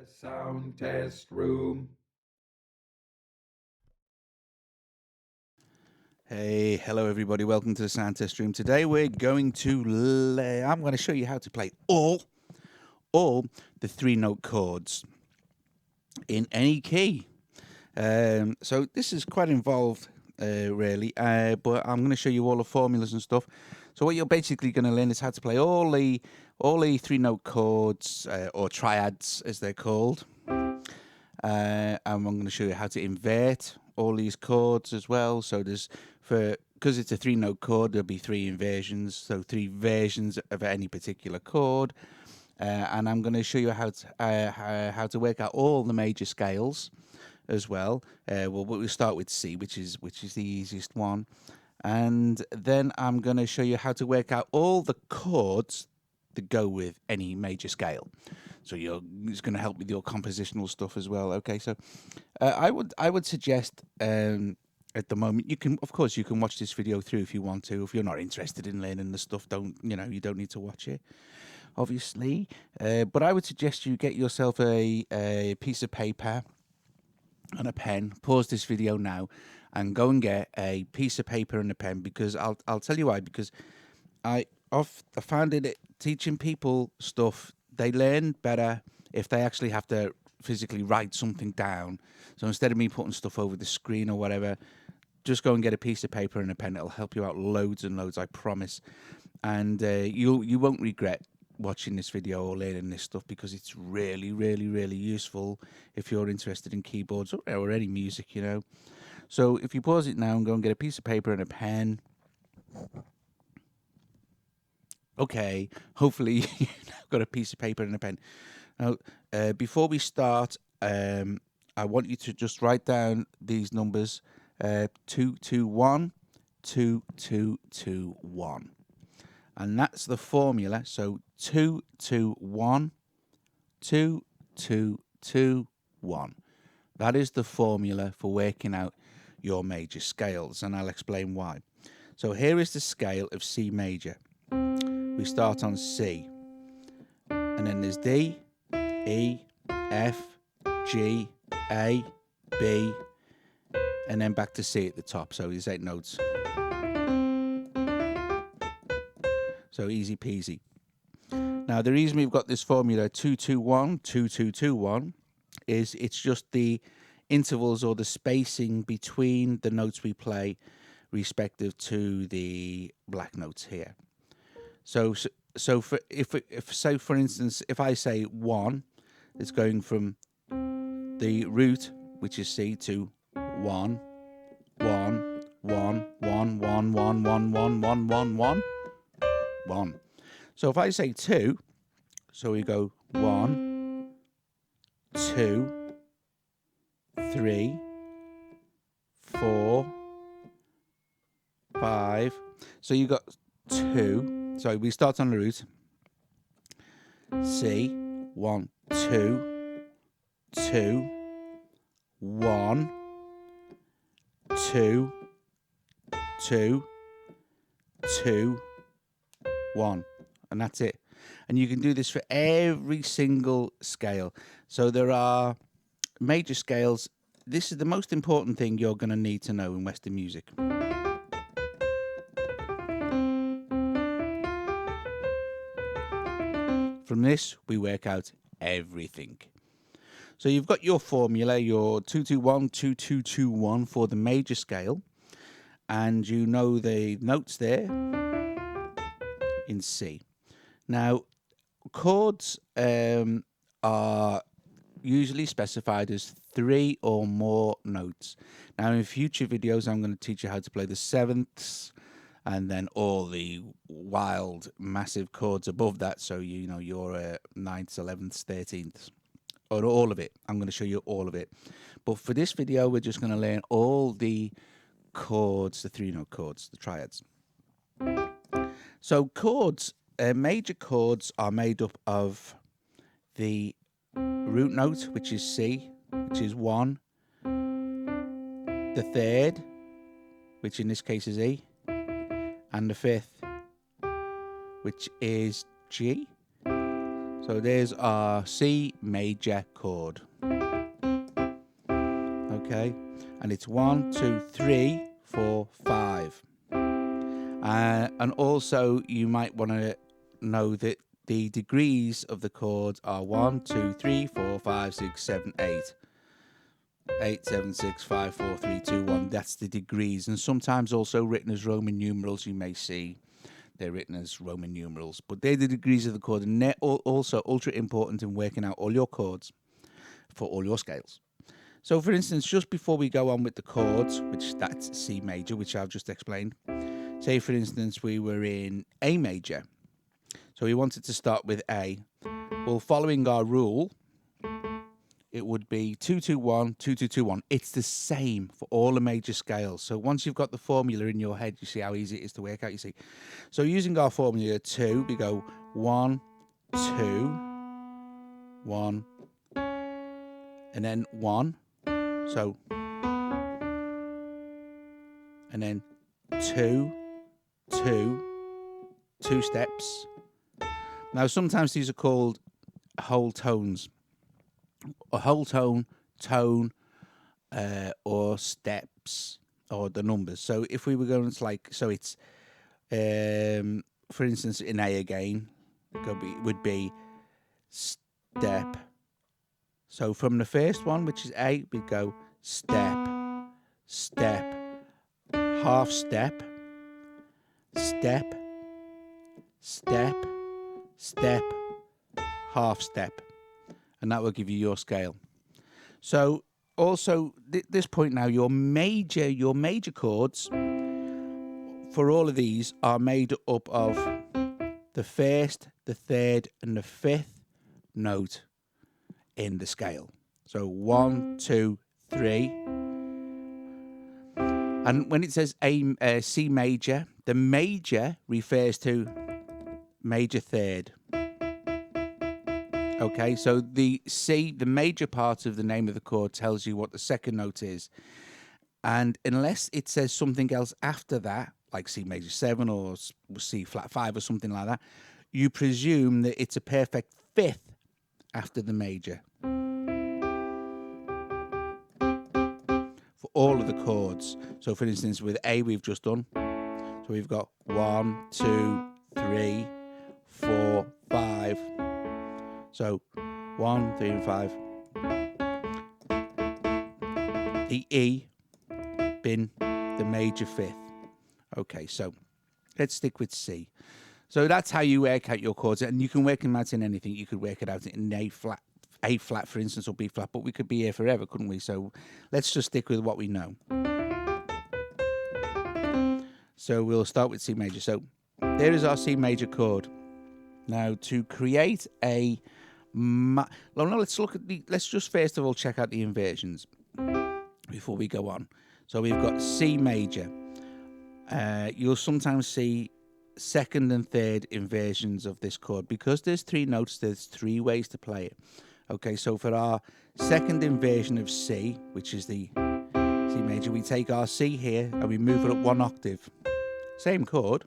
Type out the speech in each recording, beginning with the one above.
Sound test room. Hey, hello everybody. Welcome to the sound test room. Today I'm going to show you how to play all the 3-note chords in any key. So this is quite involved, really, but I'm going to show you all the formulas and stuff. So what you're basically going to learn is how to play all the 3-note chords, or triads as they're called. And I'm going to show you how to invert all these chords as well. So because it's a 3-note chord, there'll be 3 inversions, so 3 versions of any particular chord. And I'm going to show you how to work out all the major scales as well. We'll start with C, which is the easiest one, and then I'm going to show you how to work out all the chords that go with any major scale. So it's going to help with your compositional stuff as well. Okay, so I would suggest at the moment you can watch this video through if you want to. If you're not interested in learning the stuff, you don't need to watch it, obviously. But I would suggest you get yourself a piece of paper and a pen. Pause this video now and go and get a piece of paper and a pen, because I'll tell you why. Because I found it teaching people stuff, they learn better if they actually have to physically write something down. So instead of me putting stuff over the screen or whatever, just go and get a piece of paper and a pen. It'll help you out loads and loads, I promise. And you won't regret watching this video or learning this stuff, because it's really, really, really useful if you're interested in keyboards or any music, So if you pause it now and go and get a piece of paper and a pen. Okay, hopefully you've got a piece of paper and a pen. Now, before we start, I want you to just write down these numbers: 221, 2221, and that's the formula. So 221, 2221. That is the formula for working out your major scales, and I'll explain why. So here is the scale of C major. We start on C, and then there's D, E, F, G, A, B, and then back to C at the top. So there's 8 notes. So easy peasy. Now the reason we've got this formula 221, 2221 is it's just the intervals or the spacing between the notes we play respective to the black notes here. So for for instance, if I say 1, it's going from the root, which is C, to 1, 1, 1, 1, 1, 1, 1, 1, 1, 1, 1, 1. So if I say 2, so we go 1, 2, 3, 4, 5. So you got 2. So we start on the root. C, 1, 2, 2, 1, 2, 2, 2, 1, and that's it. And you can do this for every single scale. So there are major scales. This is the most important thing you're going to need to know in Western music. From this, we work out everything. So you've got your formula, your 221, 2221 for the major scale, and you know the notes there in C. Now, chords are usually specified as 3 or more notes. Now, in future videos, I'm going to teach you how to play the sevenths, and then all the wild, massive chords above that. So, your 9ths, 11ths, 13ths, or all of it. I'm going to show you all of it. But for this video, we're just going to learn all the chords, the 3-note chords, the triads. So chords, major chords are made up of the root note, which is C, which is 1, the 3rd, which in this case is E, and the 5th, which is G. So So there's our C major chord. Okay, and it's 1, 2, 3, 4, 5. And also you might want to know that the degrees of the chords are 1, 2, 3, 4, 5, 6, 7, 8. 8, 7, 6, 5, 4, 3, 2, 1. That's the degrees. And sometimes also written as Roman numerals. You may see they're written as Roman numerals. But they're the degrees of the chord. And they're also ultra important in working out all your chords for all your scales. So, for instance, just before we go on with the chords, which that's C major, which I've just explained. Say, for instance, we were in A major. So we wanted to start with A. Well, following our rule, it would be 2-2-1, 2-2-2-1. It's the same for all the major scales. So once you've got the formula in your head, you see how easy it is to work out, you see. So using our formula 2, we go 1, 2, 1, and then 1. So, and then 2, 2, 2 steps. Now, sometimes these are called whole tones. A whole tone, or steps, or the numbers. So if we were going to so it's, for instance, in A again, would be step. So from the first one, which is A, we'd go step, step, half step, step, step, step, half step. And that will give you your scale. So also this point now, your major chords for all of these are made up of the first, the third, and the fifth note in the scale. So 1, 2, 3. And when it says C major, the major refers to major third. Okay, so the C, the major part of the name of the chord, tells you what the second note is. And unless it says something else after that, like C major 7 or C flat 5 or something like that, you presume that it's a perfect fifth after the major. For all of the chords. So for instance, with A we've just done. So we've got 1, 2, 3, 4, 5. So 1, 3, and 5. The E being the major fifth. Okay, so let's stick with C. So that's how you work out your chords, and you can work them out in anything. You could work it out in A flat, for instance, or B flat, but we could be here forever, couldn't we? So let's just stick with what we know. So we'll start with C major. So there is our C major chord. Now to create a let's just first of all check out the inversions before we go on. So we've got C major. You'll sometimes see second and third inversions of this chord. Because there's 3 notes, there's 3 ways to play it. Okay, so for our second inversion of C, which is the C major, we take our C here and we move it up 1 octave. Same chord,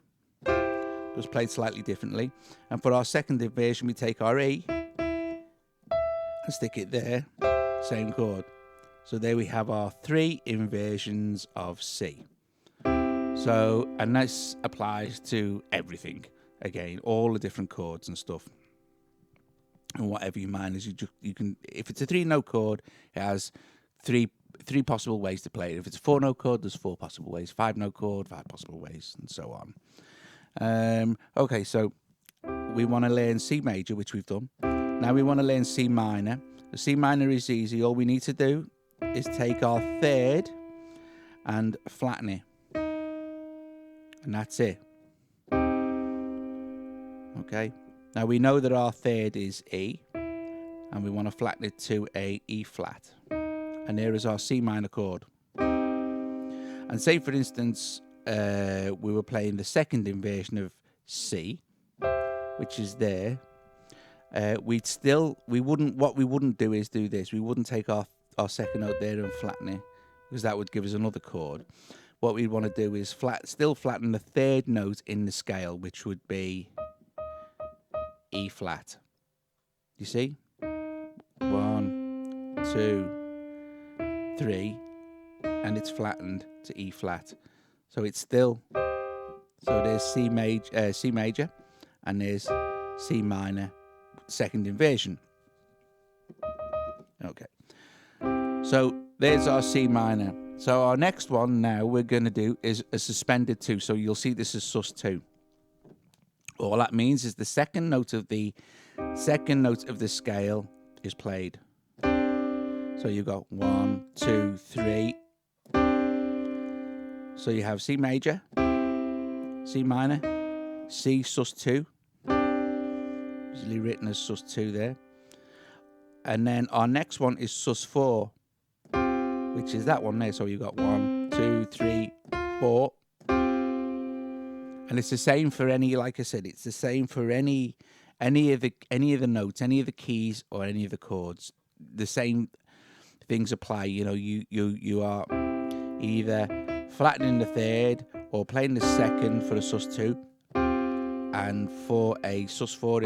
just played slightly differently. And for our second inversion, we take our E and stick it there, same chord. So there we have our 3 inversions of C. So, and this applies to everything. Again, all the different chords and stuff. And whatever you mind is you can, if it's a 3-note chord, it has three possible ways to play it. If it's a 4-note chord, there's 4 possible ways. 5-note chord, 5 possible ways, and so on. Okay, so we want to learn C major, which we've done. Now we want to learn C minor. The C minor is easy. All we need to do is take our third and flatten it. And that's it. Okay. Now we know that our third is E, and we want to flatten it to a E flat. And there is our C minor chord. And say, for instance, we were playing the second inversion of C, which is there. What we wouldn't do is do this. We wouldn't take our second note there and flatten it, because that would give us another chord. What we'd want to do is still flatten the third note in the scale, which would be E flat. You see? 1, 2, 3, and it's flattened to E flat. So it's still. So there's C major, and there's C minor, second inversion. Okay. So there's our C minor. So our next one now we're going to do is a suspended 2. So you'll see this is sus2. All that means is the second note of the scale is played. So you've got 1, 2, 3. So you have C major, C minor, C sus2, usually written as sus2 there. And then our next one is sus4, which is that one there. So you've got 1, 2, 3, 4. And it's the same for any, like I said, it's the same for any of the notes, any of the keys, or any of the chords. The same things apply. You know, you are either flattening the third or playing the second for a sus2, and for a sus4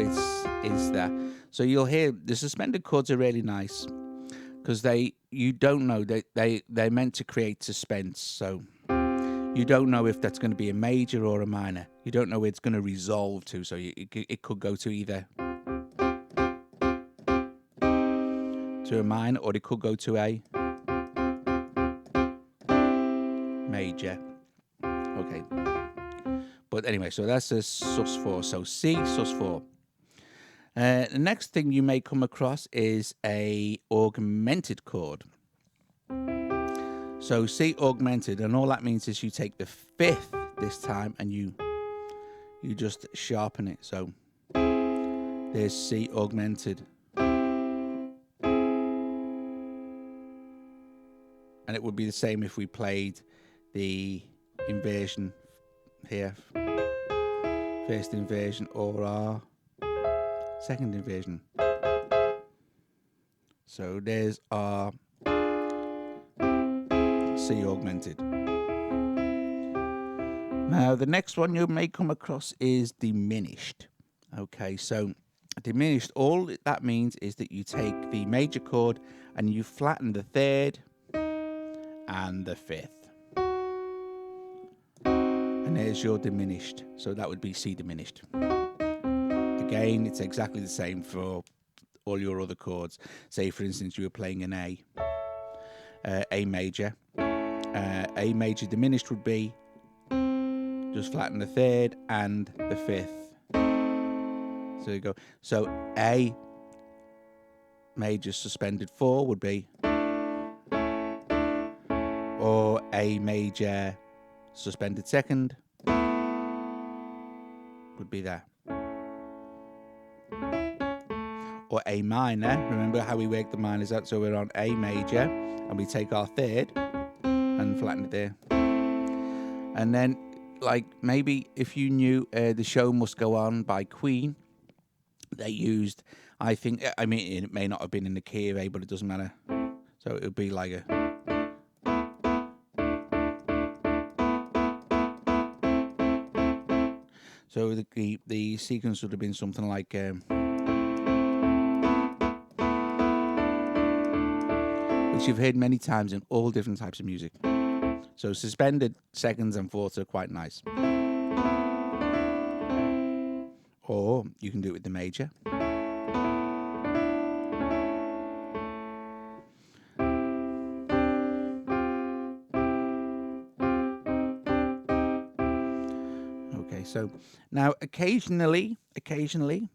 is that. So you'll hear the suspended chords are really nice because you don't know they're meant to create suspense. So you don't know if that's going to be a major or a minor. You don't know where it's going to resolve to. So it could go to either to a minor, or it could go to a major. Okay. But anyway, so that's a sus4. So C sus4. The next thing you may come across is a augmented chord. So C augmented, and all that means is you take the 5th this time and you just sharpen it. So there's C augmented. And it would be the same if we played the inversion here. First inversion or our second inversion. So there's our C augmented. Now the next one you may come across is diminished. Okay, so diminished, all that means is that you take the major chord and you flatten the 3rd and the 5th. And there's your diminished. So that would be C diminished. Again, it's exactly the same for all your other chords. Say, for instance, you were playing an A major. A major diminished would be just flatten the 3rd and the 5th. So you go. So A major suspended 4 would be, or A major suspended 2nd would be there. Or A minor. Remember how we work the minors out? So we're on A major and we take our 3rd and flatten it there. And then, like, maybe if you knew The Show Must Go On by Queen, they used, I think, I mean, it may not have been in the key of A, but it doesn't matter. So it would be like a. So the sequence would have been something like. Which you've heard many times in all different types of music. So suspended 2nds and 4ths are quite nice. Or you can do it with the major. Okay, so now occasionally,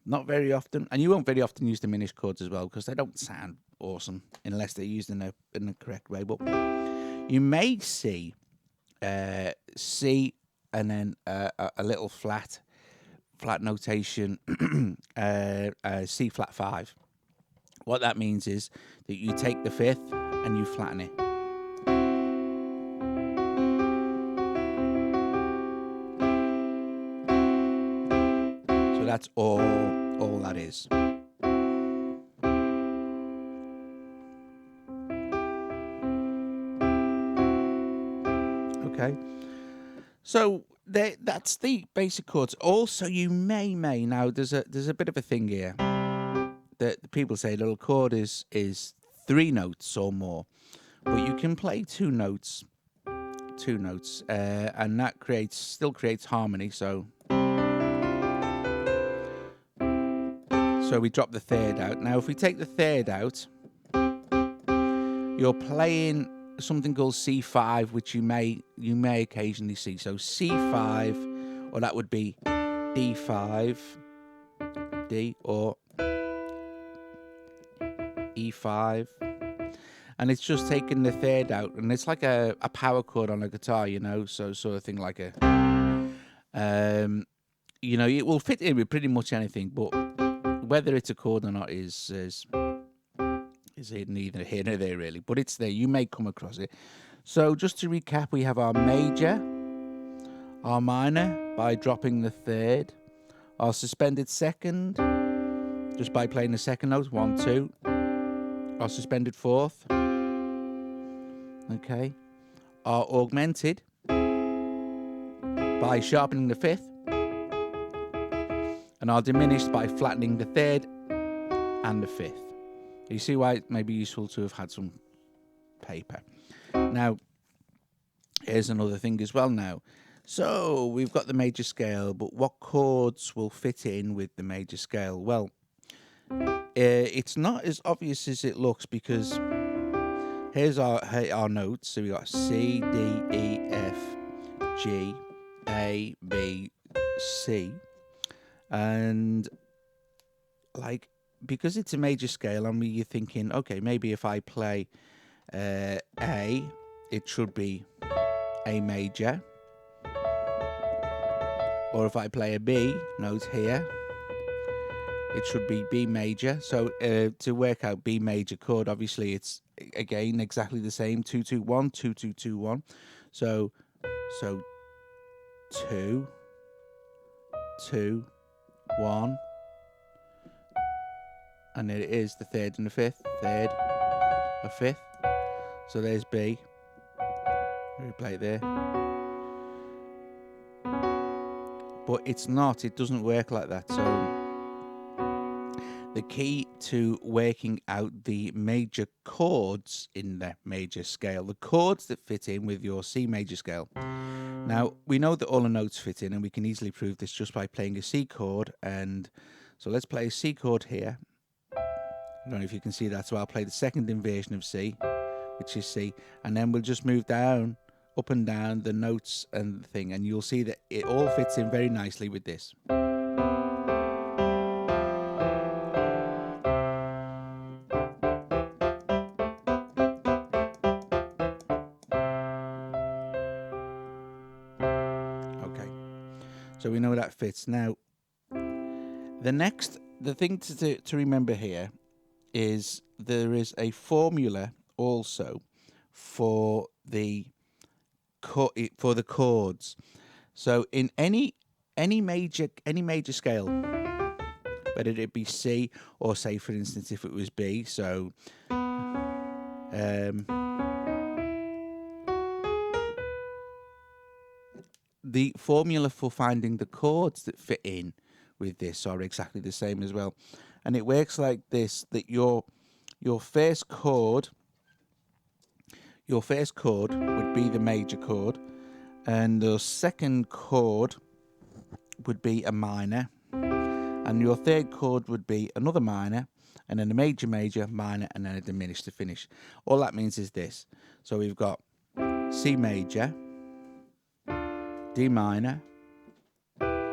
not very often, and you won't very often use diminished chords as well because they don't sound awesome unless they're used in the correct way. But you may see C and then a little flat notation, C flat 5. What that means is that you take the 5th and you flatten it. So that's all that is. Okay, so that's the basic chords. Also, you may now there's a bit of a thing here that the people say a little chord is 3 notes or more, but you can play 2 notes, and that still creates harmony. So we drop the third out. Now, if we take the third out, you're playing something called C5, which you may occasionally see. So C5, or that would be D5, D, or E5, and it's just taking the third out, and it's like a power chord on a guitar, so sort of thing, like a it will fit in with pretty much anything, but whether it's a chord or not is neither here nor there really, but it's there. You may come across it. So just to recap, we have our major, our minor by dropping the third, our suspended second just by playing the second note, 1, 2, our suspended fourth, okay, our augmented by sharpening the fifth, and our diminished by flattening the third and the fifth. You see why it may be useful to have had some paper. Now, here's another thing as well now. So, we've got the major scale, but what chords will fit in with the major scale? Well, it's not as obvious as it looks, because here's our notes. So, we got C, D, E, F, G, A, B, C. And, like, because it's a major scale, and you're thinking, okay, maybe if I play A, it should be A major. Or if I play a B note here, it should be B major. So to work out B major chord, obviously it's, again, exactly the same, 2, 2, 1, 2, 2, 2, 1. So 2, 2, 1. And there it is, the third and the fifth, third, a fifth. So there's B. We play it there. But it doesn't work like that. So the key to working out the major chords in the major scale, the chords that fit in with your C major scale. Now, we know that all the notes fit in, and we can easily prove this just by playing a C chord. And so let's play a C chord here. I don't know if you can see that. So I'll play the second inversion of C, which is C, and then we'll just move down, up and down the notes and the thing, and you'll see that it all fits in very nicely with this. Okay, so we know that fits. Now, the thing to remember here is there is a formula also for the chords. So in any major scale, whether it be C or, say, for instance, if it was B, so the formula for finding the chords that fit in with this are exactly the same as well, and it works like this: that your first chord would be the major chord, and the second chord would be a minor, and your third chord would be another minor, and then a major, minor, and then a diminished to finish. All that means is this. So we've got C major, D minor,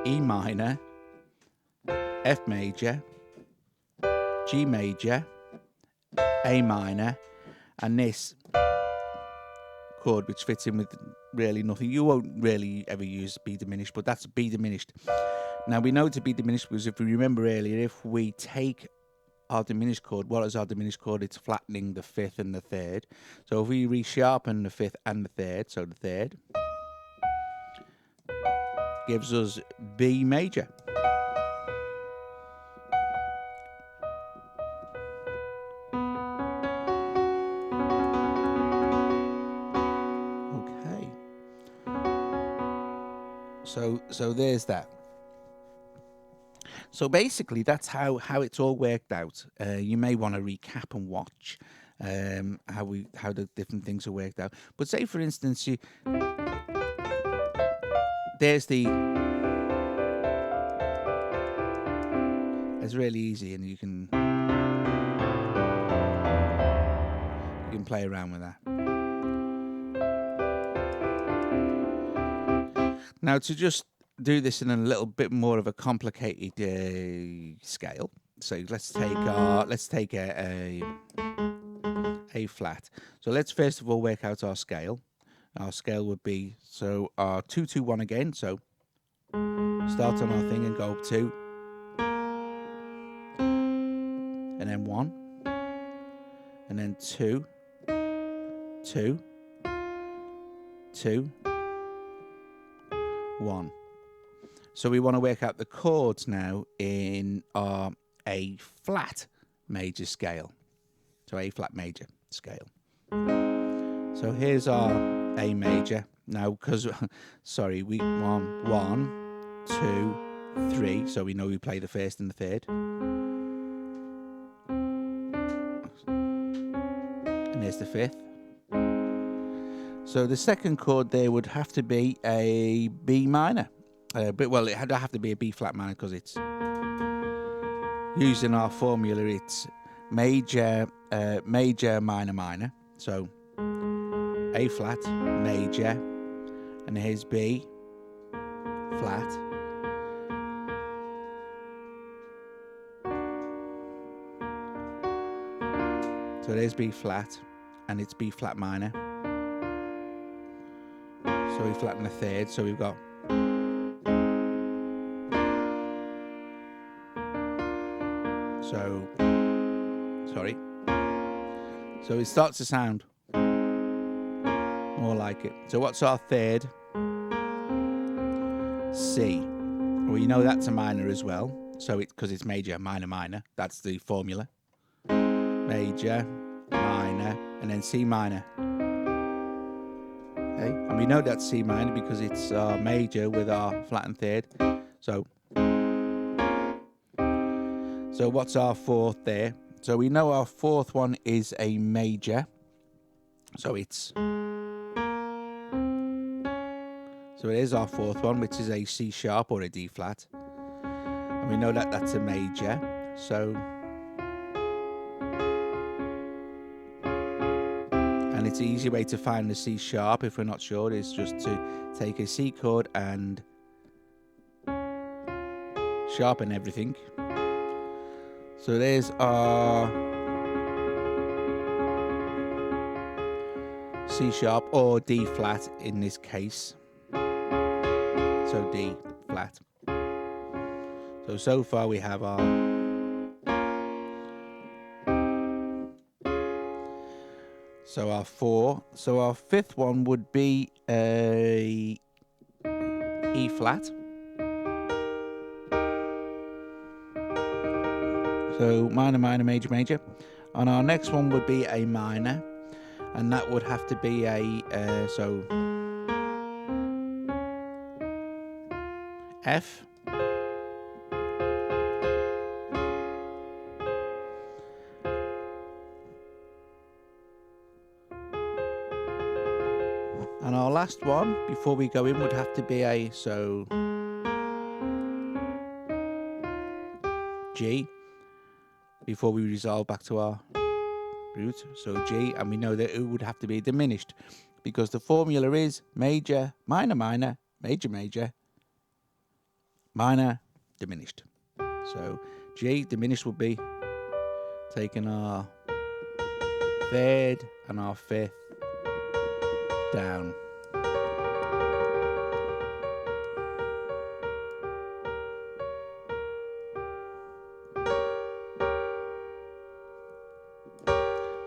E minor, F major, G major, A minor, and this chord which fits in with really nothing. You won't really ever use B diminished, but that's B diminished. Now, we know it's a B diminished because if we remember earlier, if we take our diminished chord, what is our diminished chord? It's flattening the fifth and the third. So if we resharpen the fifth and the third, so the third gives us B major. Okay. So there's that. So basically, that's how it's all worked out. You may want to recap and watch how the different things are worked out. But say, for instance, there's the. It's really easy, and you can play around with that. Now, to just do this in a little bit more of a complicated scale. So let's take a flat. So let's first of all work out our scale. Our scale would be our 2-2-1 again. So start on our thing and go up 2, and then 1, and then 2, 2, 2, 1. So we want to work out the chords now in our A flat major scale. So A flat major scale. So here's our A major. Now, because, sorry, we want 1, 2, 3. So we know we play the first and the third. And there's the fifth. So the second chord there would have to be a B minor. Well, it had to have to be a B flat minor because it's using our formula. It's major, minor, minor. So A flat, major, and here's B flat. So there's B flat, and it's B flat minor. So we flatten the third, so we've got so it starts to sound more like it. So what's our third? C. Well, you know that's a minor as well. So because it's major, minor, minor. That's the formula. Major, minor, and then C minor. Okay, and we know that's C minor because it's major with our flattened third. So what's our fourth there? So we know our fourth one is a major. So it is our fourth one, which is a C sharp or a D flat. And we know that that's a major. So, and it's an easy way to find the C sharp if we're not sure is just to take a C chord and sharpen everything. So there's our C sharp or D flat in this case. So D flat. So far we have our our 4. So our fifth one would be a E flat. So minor, minor, major, major. And our next one would be a minor, and that would have to be a F. And our last one before we go in would have to be a G. Before we resolve back to our root, so G, and we know that it would have to be diminished because the formula is major, minor, minor, major, major, minor, diminished. So G diminished would be taking our third and our fifth down.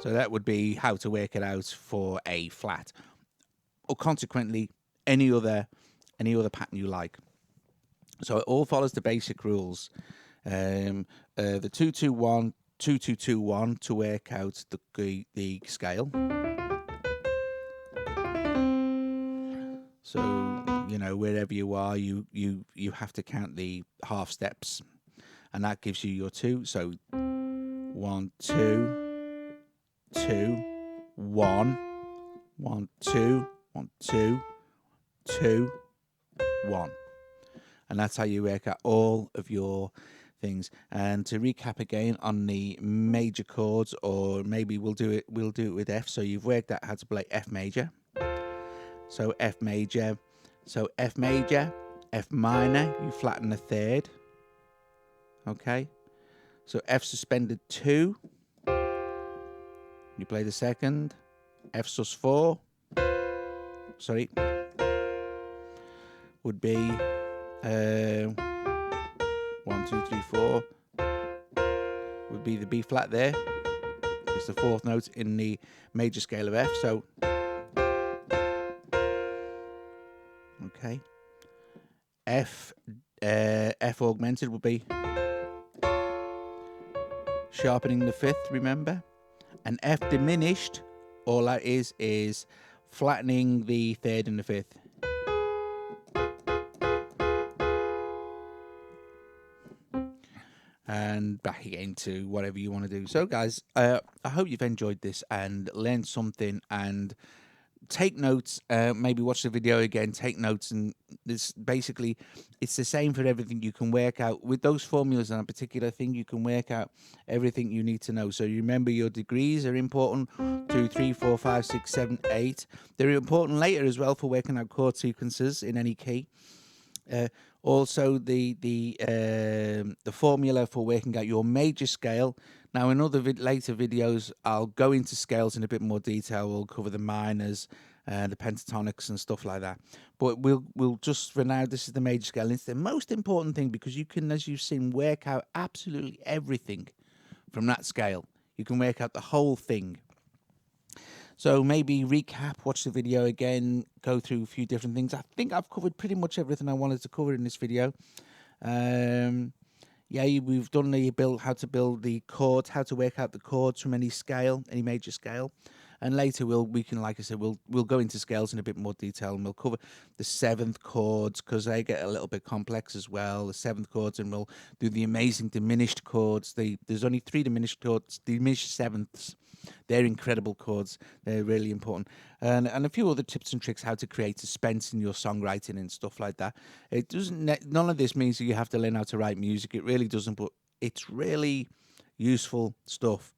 So that would be how to work it out for A flat, or consequently any other pattern you like. So it all follows the basic rules. The 2-2-1, 2-2-2-1 to work out the scale. So wherever you are, you have to count the half steps. and that gives you your 2. So 1, 2, 2, 1, 1, 2, 1, 2, 2, 1. And that's how you work out all of your things. And to recap again on the major chords, or maybe we'll do it with F. So you've worked out how to play F major. So F major. So F major, F minor, you flatten the 3rd. Okay. So F suspended 2. You play the 2nd. F sus 4. Sorry. Would be 1, 2, 3, 4. Would be the B flat there. It's the 4th note in the major scale of F. So, okay. F augmented would be sharpening the 5th, remember? And F diminished, all that is flattening the 3rd and the 5th. And back again to whatever you want to do. So guys, I hope you've enjoyed this and learned something, and take notes. Maybe watch the video again, take notes, and this basically it's the same for everything. You can work out with those formulas on a particular thing. You can work out everything you need to know. So you remember your degrees are important. 2, 3, 4, 5, 6, 7, 8. They're important later as well for working out chord sequences in any key. Also, the formula for working out your major scale. Now, in other later videos, I'll go into scales in a bit more detail. We'll cover the minors, the pentatonics, and stuff like that. But we'll just for now. This is the major scale. It's the most important thing because you can, as you've seen, work out absolutely everything from that scale. You can work out the whole thing. So maybe recap, watch the video again, go through a few different things. I think I've covered pretty much everything I wanted to cover in this video. Yeah, we've done how to build the chords, how to work out the chords from any scale, any major scale. And later we can, like I said, we'll go into scales in a bit more detail, and we'll cover the 7th chords because they get a little bit complex as well. The 7th chords, and we'll do the amazing diminished chords. There's only 3 diminished chords, diminished 7ths. They're incredible chords. They're really important, and a few other tips and tricks how to create suspense in your songwriting and stuff like that. It doesn't. None of this means that you have to learn how to write music. It really doesn't. But it's really useful stuff.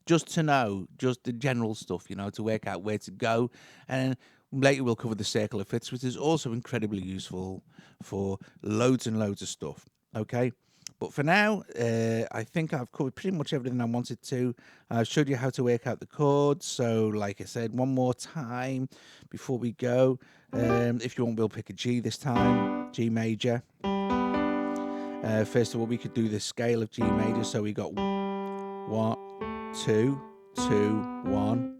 Just to know, just the general stuff, to work out where to go. And later we'll cover the circle of fifths, which is also incredibly useful for loads and loads of stuff. Okay? But for now, I think I've covered pretty much everything I wanted to. I've showed you how to work out the chords. So, like I said, one more time before we go. If you want, we'll pick a G this time, G major. First of all, we could do the scale of G major. So we got 1, 2, 2, 1.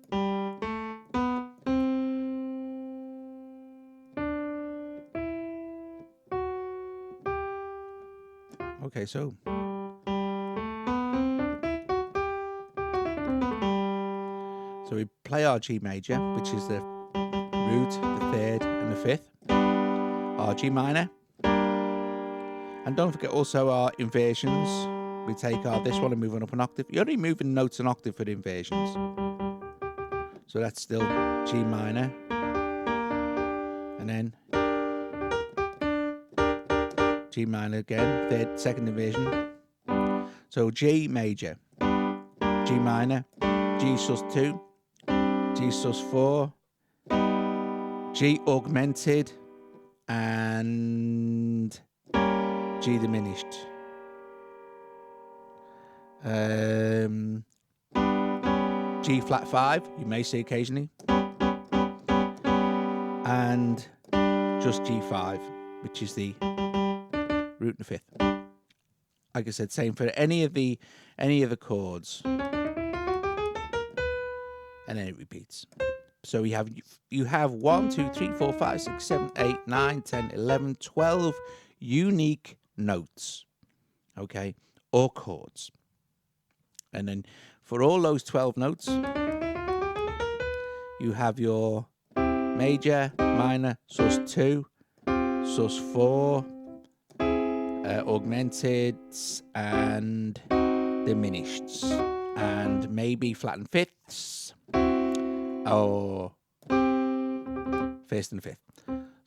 Okay, so we play our G major, which is the root, the 3rd, and the 5th. Our G minor, and don't forget also our inversions. We take this one and move on up an octave. You're only moving notes an octave for the inversions, so that's still G minor, and then G minor again, 2nd inversion. So G major, G minor, G sus 2, G sus 4, G augmented, and G diminished. G flat 5, you may see occasionally, and just G5, which is the root and 5th. Like I said, same for any of the chords, and then it repeats. So you have 1, 2, 3, 4, 5, 6, 7, 8, 9, 10, 11, 12 unique notes, okay, or chords. And then for all those 12 notes, you have your major, minor, sus 2, sus 4, augmented, and diminished, and maybe flattened fifths, or first and fifth.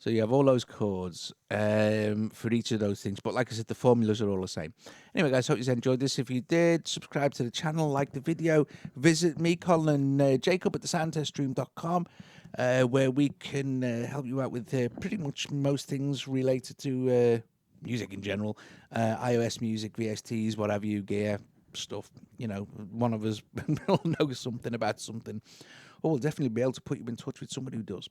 So you have all those chords for each of those things. But like I said, the formulas are all the same. Anyway, guys, hope you enjoyed this. If you did, subscribe to the channel, like the video. Visit me, Colin, Jacob at thesoundteststream.com, where we can help you out with pretty much most things related to music in general. iOS music, VSTs, what have you, gear, stuff. You know, one of us will know something about something. Or we'll definitely be able to put you in touch with somebody who does.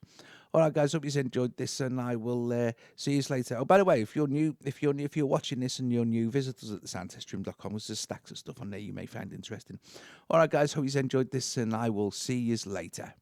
All right, guys, hope you enjoyed this, and I will see you later. Oh, by the way, if you're watching this and you're new, visit us at thesoundteststream.com. There's stacks of stuff on there you may find interesting. All right, guys, hope you enjoyed this, and I will see you later.